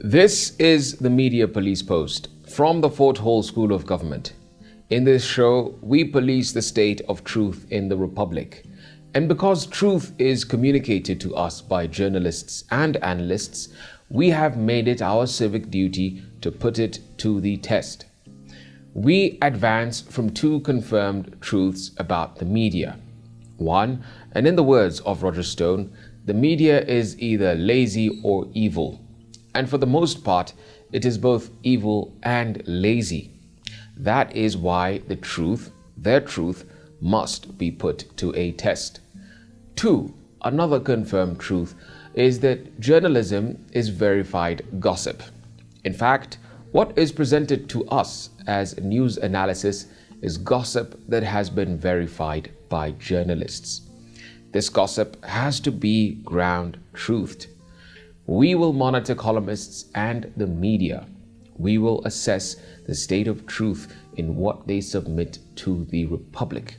This is the Media Police Post from the Fort Hall School of Government. In this show, we police the state of truth in the Republic. And because truth is communicated to us by journalists and analysts, we have made it our civic duty to put it to the test. We advance from two confirmed truths about the media. One, and in the words of Roger Stone, the media is either lazy or evil. And for the most part, it is both evil and lazy. That is why the truth, their truth, must be put to a test. Two, another confirmed truth is that journalism is verified gossip. In fact, what is presented to us as news analysis is gossip that has been verified by journalists. This gossip has to be ground-truthed. We will monitor columnists and the media. We will assess the state of truth in what they submit to the Republic.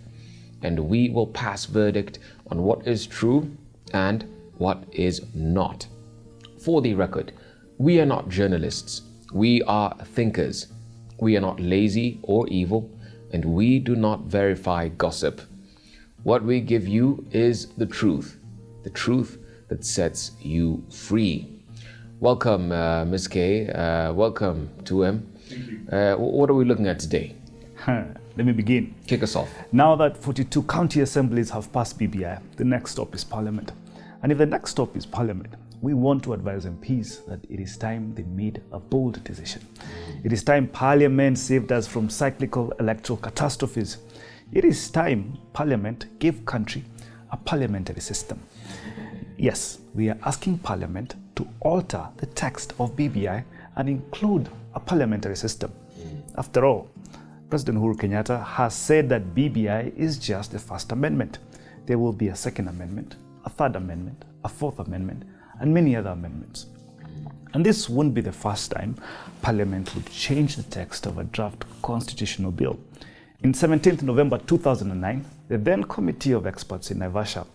And we will pass verdict on what is true and what is not. For the record, we are not journalists. We are thinkers. We are not lazy or evil, and we do not verify gossip. What we give you is the truth that sets you free. Welcome, Ms. K. Welcome to him. What are we looking at today? Let me begin. Kick us off. Now that 42 county assemblies have passed BBI, the next stop is Parliament. And if the next stop is Parliament, we want to advise MPs that it is time they made a bold decision. It is time Parliament saved us from cyclical electoral catastrophes. It is time Parliament gave country a parliamentary system. Yes, we are asking Parliament to alter the text of BBI and include a parliamentary system. After all, President Uhuru Kenyatta has said that BBI is just the First Amendment. There will be a Second Amendment, a Third Amendment, a Fourth Amendment, and many other amendments. And this won't be the first time Parliament would change the text of a draft constitutional bill. In 17th November 2009, the then Committee of Experts in Naivasha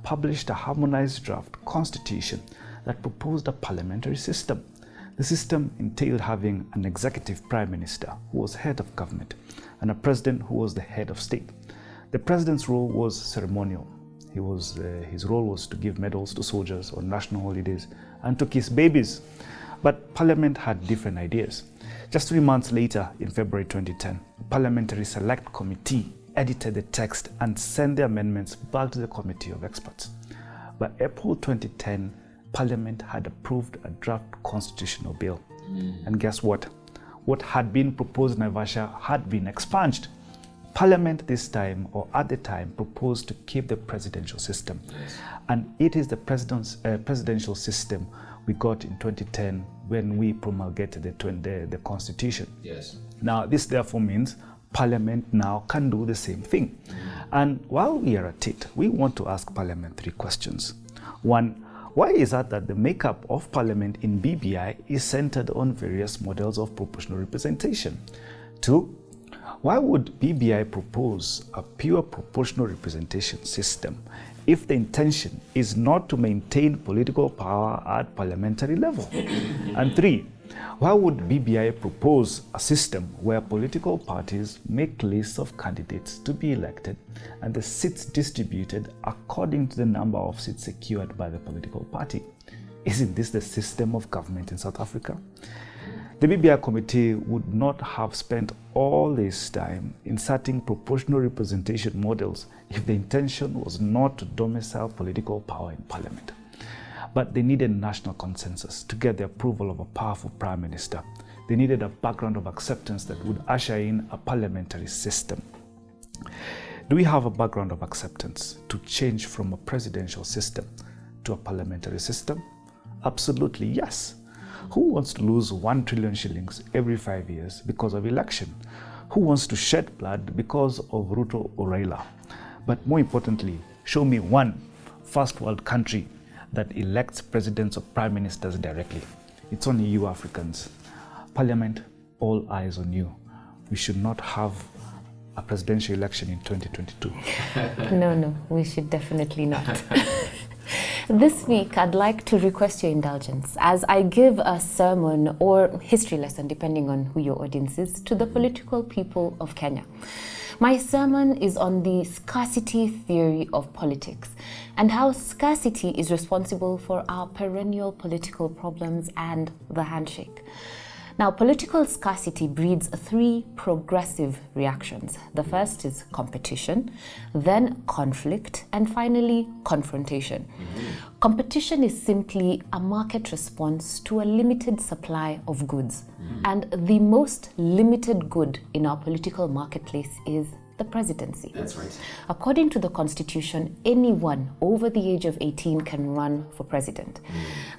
published a harmonized draft constitution that proposed a parliamentary system. The system entailed having an executive prime minister who was head of government and a president who was the head of state. The president's role was ceremonial. His role was to give medals to soldiers on national holidays and to kiss babies. But Parliament had different ideas. Just 3 months later, in February 2010, the Parliamentary Select Committee edited the text and sent the amendments back to the Committee of Experts. By April 2010, Parliament had approved a draft constitutional bill. And guess what? What had been proposed in Naivasha had been expunged. Parliament this time, or at the time, proposed to keep the presidential system. Yes. And it is the presidential system we got in 2010 when we promulgated the Constitution. Yes. Now, this therefore means Parliament now can do the same thing. And while we are at it, we want to ask Parliament 3 questions. One, why is that the makeup of Parliament in BBI is centered on various models of proportional representation? 2, why would BBI propose a pure proportional representation system if the intention is not to maintain political power at parliamentary level? And 3, why would BBI propose a system where political parties make lists of candidates to be elected and the seats distributed according to the number of seats secured by the political party? Isn't this the system of government in South Africa? The BBI committee would not have spent all this time inserting proportional representation models if the intention was not to domicile political power in Parliament. But they needed national consensus to get the approval of a powerful prime minister. They needed a background of acceptance that would usher in a parliamentary system. Do we have a background of acceptance to change from a presidential system to a parliamentary system? Absolutely yes. Who wants to lose 1 trillion shillings every 5 years because of election? Who wants to shed blood because of RUTO or Raila? But more importantly, show me one first world country that elects presidents or prime ministers directly. It's only you Africans. Parliament, all eyes on you. We should not have a presidential election in 2022. No, we should definitely not. This week, I'd like to request your indulgence as I give a sermon or history lesson, depending on who your audience is, to the political people of Kenya. My sermon is on the scarcity theory of politics and how scarcity is responsible for our perennial political problems and the handshake. Now, political scarcity breeds three progressive reactions. The first is competition, then conflict, and finally confrontation. Competition is simply a market response to a limited supply of goods. And the most limited good in our political marketplace is the presidency. That's right. According to the Constitution, anyone over the age of 18 can run for president.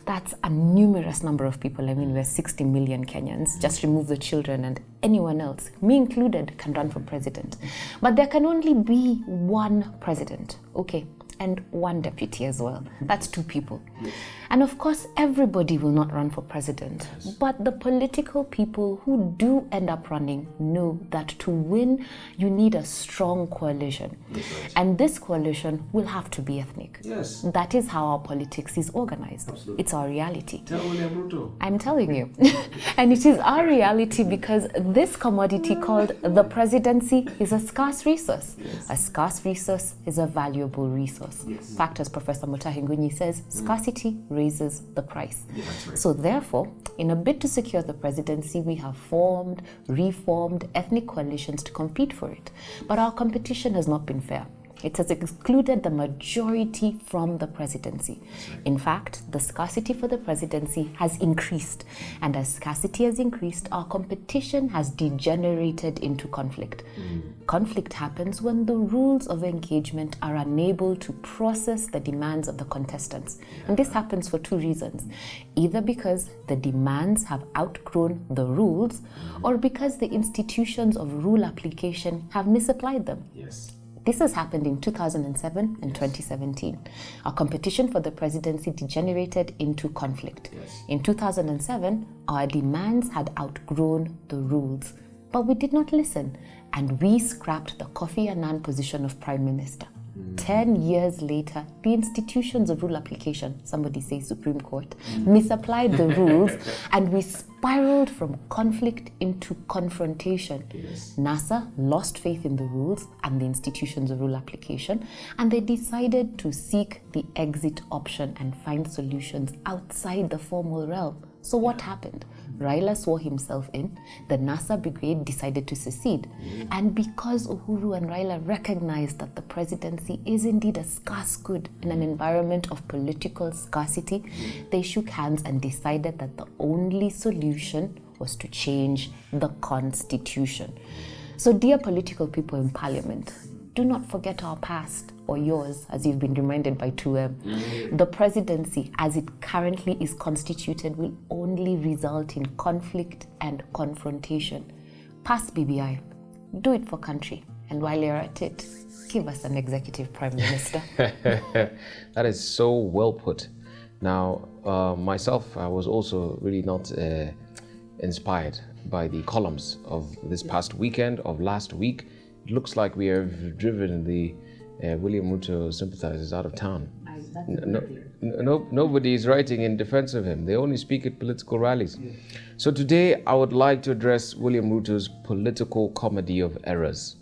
That's a numerous number of people. I mean, we're 60 million Kenyans. Just remove the children and anyone else, me included, can run for president. But there can only be one president. Okay. And one deputy as well. That's two people. Yes. And of course, everybody will not run for president. Yes. But the political people who do end up running know that to win, you need a strong coalition. Right. And this coalition will have to be ethnic. Yes. That is how our politics is organized. Absolutely. It's our reality. Tell William Ruto. I'm telling you. And it is our reality because this commodity called the presidency is a scarce resource. Yes. A scarce resource is a valuable resource. Yes. In fact, as Professor Mutahingunyi says, scarcity raises the price. Yeah, right. So therefore, in a bid to secure the presidency, we have formed, reformed ethnic coalitions to compete for it. But our competition has not been fair. It has excluded the majority from the presidency. In fact, the scarcity for the presidency has increased. And as scarcity has increased, our competition has degenerated into conflict. Conflict happens when the rules of engagement are unable to process the demands of the contestants. And this happens for two reasons. Either because the demands have outgrown the rules, or because the institutions of rule application have misapplied them. Yes. This has happened in 2007 and 2017. Our competition for the presidency degenerated into conflict. Yes. In 2007, our demands had outgrown the rules, but we did not listen, and we scrapped the Kofi Annan position of Prime Minister. 10 years later, the institutions of rule application, somebody say Supreme Court, misapplied the rules and we spiraled from conflict into confrontation. Yes. NASA lost faith in the rules and the institutions of rule application, and they decided to seek the exit option and find solutions outside the formal realm. So what happened? Raila swore himself in, the NASA brigade decided to secede. And because Uhuru and Raila recognized that the presidency is indeed a scarce good in an environment of political scarcity, they shook hands and decided that the only solution was to change the constitution. So dear political people in parliament, do not forget our past, or yours, as you've been reminded by 2M. The presidency, as it currently is constituted, will only result in conflict and confrontation. Pass BBI. Do it for country. And while you're at it, give us an executive prime minister. That is so well put. Now, myself, I was also really not inspired by the columns of this past weekend, of last week. It looks like we have driven the William Ruto sympathizers out of town. Nobody is writing in defense of him. They only speak at political rallies. Yeah. So today I would like to address William Ruto's political comedy of errors.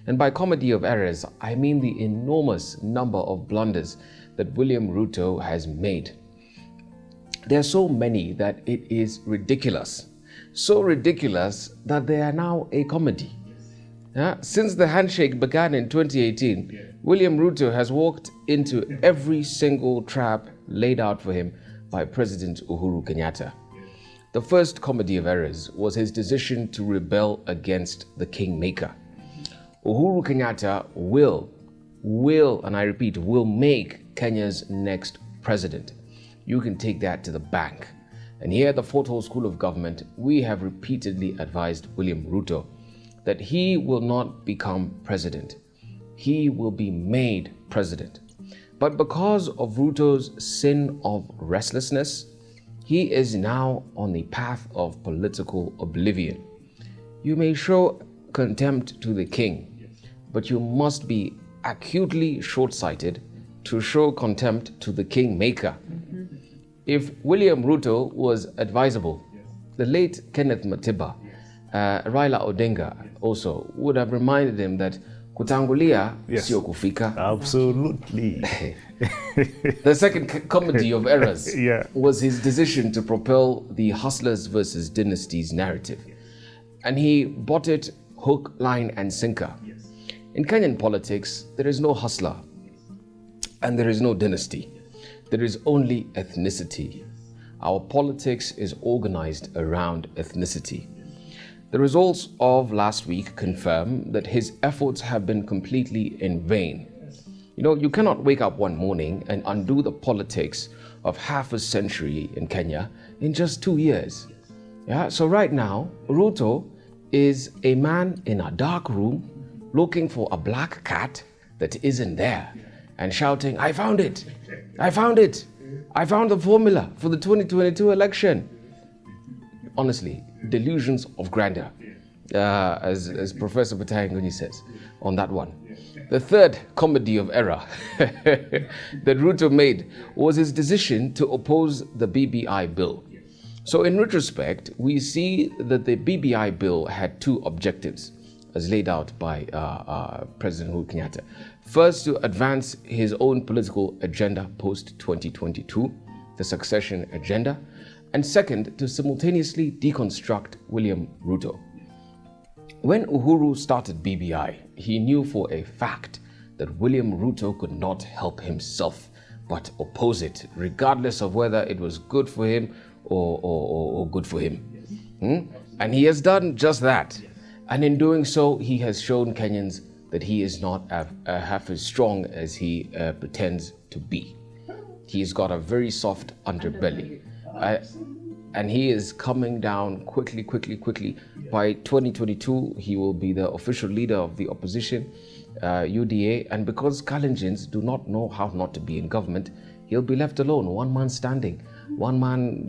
And by comedy of errors, I mean the enormous number of blunders that William Ruto has made. There are so many that it is ridiculous. So ridiculous that they are now a comedy. Since the handshake began in 2018, William Ruto has walked into every single trap laid out for him by President Uhuru Kenyatta. The first comedy of errors was his decision to rebel against the kingmaker. Uhuru Kenyatta will, and I repeat, will make Kenya's next president. You can take that to the bank. And here at the Fort Hall School of Government, we have repeatedly advised William Ruto that he will not become president. He will be made president. But because of Ruto's sin of restlessness, he is now on the path of political oblivion. You may show contempt to the king, but you must be acutely short-sighted to show contempt to the kingmaker. If William Ruto was advisable, the late Kenneth Matiba, Raila Odinga also would have reminded him that kutangulia sio kufika. Absolutely. The second comedy of errors was his decision to propel the hustlers versus dynasties narrative. And he bought it hook, line, and sinker. In Kenyan politics, there is no hustler and there is no dynasty. There is only ethnicity. Our politics is organized around ethnicity. The results of last week confirm that his efforts have been completely in vain. You know, you cannot wake up one morning and undo the politics of half a century in Kenya in just 2 years. Yeah, so right now, Ruto is a man in a dark room looking for a black cat that isn't there and shouting, I found it, I found it, I found the formula for the 2022 election. Honestly, delusions of grandeur, as Professor Batayanguni says on that one. The third comedy of error that Ruto made was his decision to oppose the BBI bill. So in retrospect, we see that the BBI bill had two objectives as laid out by President Uhuru Kenyatta. First, to advance his own political agenda post-2022, the succession agenda, and second, to simultaneously deconstruct William Ruto. When Uhuru started BBI, he knew for a fact that William Ruto could not help himself but oppose it, regardless of whether it was good for him or good for him. And he has done just that. And in doing so, he has shown Kenyans that he is not half as strong as he pretends to be. He's got a very soft underbelly. And he is coming down quickly. By 2022, he will be the official leader of the opposition, UDA. And because Kalenjins do not know how not to be in government, he'll be left alone, one man standing, one man,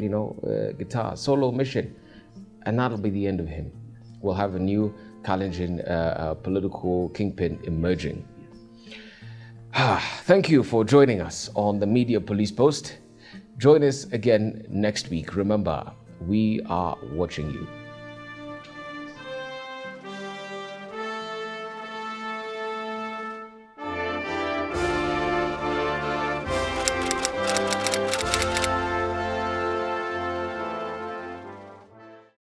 guitar, solo mission. And that'll be the end of him. We'll have a new Kalenjin political kingpin emerging. Thank you for joining us on the Media Police Post. Join us again next week. Remember, we are watching you.